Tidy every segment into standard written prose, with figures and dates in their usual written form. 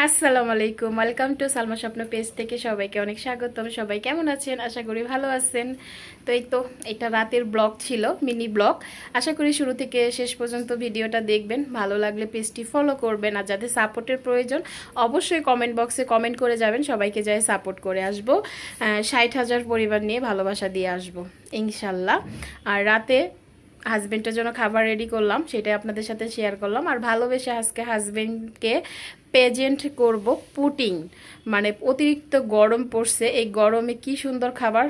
আসসালামু আলাইকুম, welcome to Salma স্বপ্ন পেজ থেকে সবাইকে অনেক স্বাগতম। সবাই কেমন আছেন? আশা করি ভালো আছেন। তো এই তো এটা রাতের ব্লগ ছিল, মিনি ব্লগ। আশা করি শুরু থেকে শেষ পর্যন্ত ভিডিওটা দেখবেন, ভালো লাগলে পেজটি ফলো করবেন। আর যাদের সাপোর্টের প্রয়োজন অবশ্যই কমেন্ট বক্সে কমেন্ট করে যাবেন, সবাইকে যাই সাপোর্ট করে আসবো। 60,000 পরিবার নিয়ে ভালোবাসা দিয়ে আসবো ইনশাল্লাহ। আর রাতে হাজবেন্ডের জন্য খাবার রেডি করলাম, সেটাই আপনাদের সাথে শেয়ার করলাম। আর ভালোবেসে আজকে হাজবেন্ডকে প্রেজেন্ট করব পুটিং। মানে অতিরিক্ত গরম পড়ছে, এই গরমে কি সুন্দর খাবার,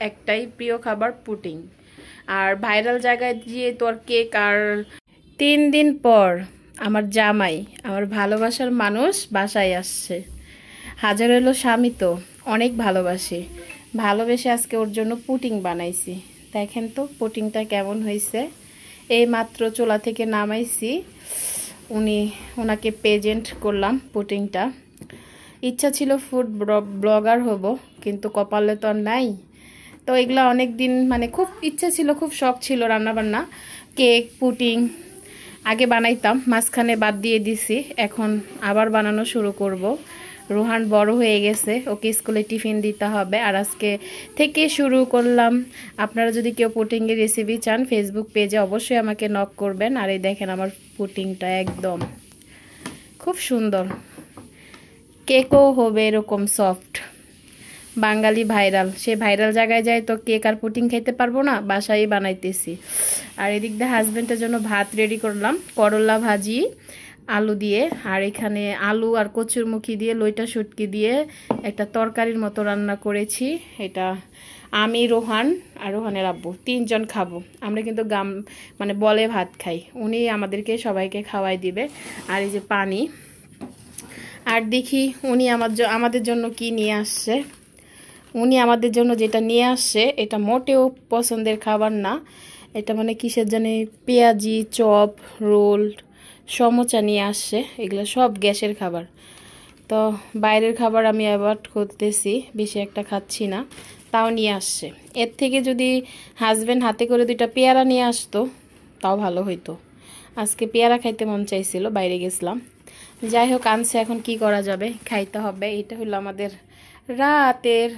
একটাই প্রিয় খাবার পুটিং। আর ভাইরাল জায়গায় গিয়ে তো আর কেক। আর 3 দিন পর আমার জামাই, আমার ভালোবাসার মানুষ বাসায় আসছে। হাজার হলো স্বামী তো অনেক ভালোবাসে, ভালোবেসে আজকে ওর জন্য পুটিং বানাইছি। দেখেন তো পুটিংটা কেমন হয়েছে। এই মাত্র চুলা থেকে নামাইছি, ওনাকে প্রেজেন্ট করলাম পুটিংটা। ইচ্ছা ছিল ফুড ব্লগার হব, কিন্তু কপালে তো আর নাই। তো এগুলা অনেক দিন মানে খুব ইচ্ছা ছিল, খুব শখ ছিল রান্নাবান্না। কেক পুটিং আগে বানাইতাম, মাঝখানে বাদ দিয়ে দিছি, এখন আবার বানানো শুরু করব। রোহান বড় হয়ে গেছে, ওকে স্কুলে টিফিন দিতে হবে। আর আজকে থেকে শুরু করলাম। আপনারা যদি কেউ পুটিংয়ের রেসিপি চান ফেসবুক পেজে অবশ্যই আমাকে নক করবেন। আর এই দেখেন আমার পুটিংটা একদম খুব সুন্দর। কেকও হবে এরকম সফট। বাঙালি ভাইরাল, সে ভাইরাল জায়গায় যায় তো কেক আর পুটিং খেতে পারবো না, বাসায় বানাইতেছি। আর এদিক দিয়ে হাজব্যান্ডের জন্য ভাত রেডি করলাম, করলা ভাজি আলু দিয়ে। আর এখানে আলু আর কচুরমুখী দিয়ে লইটা শুটকি দিয়ে একটা তরকারির মতো রান্না করেছি। এটা আমি, রোহান আর রোহানের আব্বু 3 জন খাবো। আমরা কিন্তু মানে বলে ভাত খাই, উনি আমাদেরকে সবাইকে খাওয়াই দিবে। আর এই যে পানি। আর দেখি উনি আমাদের জন্য কি নিয়ে আসছে। উনি আমাদের জন্য যেটা নিয়ে আসছে এটা মোটেও পছন্দের খাবার না। এটা মানে কিসের জানি পেঁয়াজি, চপ, রোল, সমোচা নিয়ে আসছে। এগুলো সব গ্যাসের খাবার। তো বাইরের খাবার আমি অ্যাভয়েড করতেছি, বেশি একটা খাচ্ছি না, তাও নিয়ে আসছে। এর থেকে যদি হাজব্যান্ড হাতে করে 2টা পেয়ারা নিয়ে আসতো তাও ভালো হইতো। আজকে পেয়ারা খাইতে মন চাইছিল, বাইরে গেছিলাম। যাই হোক আনছে, এখন কি করা যাবে, খাইতে হবে। এটা হলো আমাদের রাতের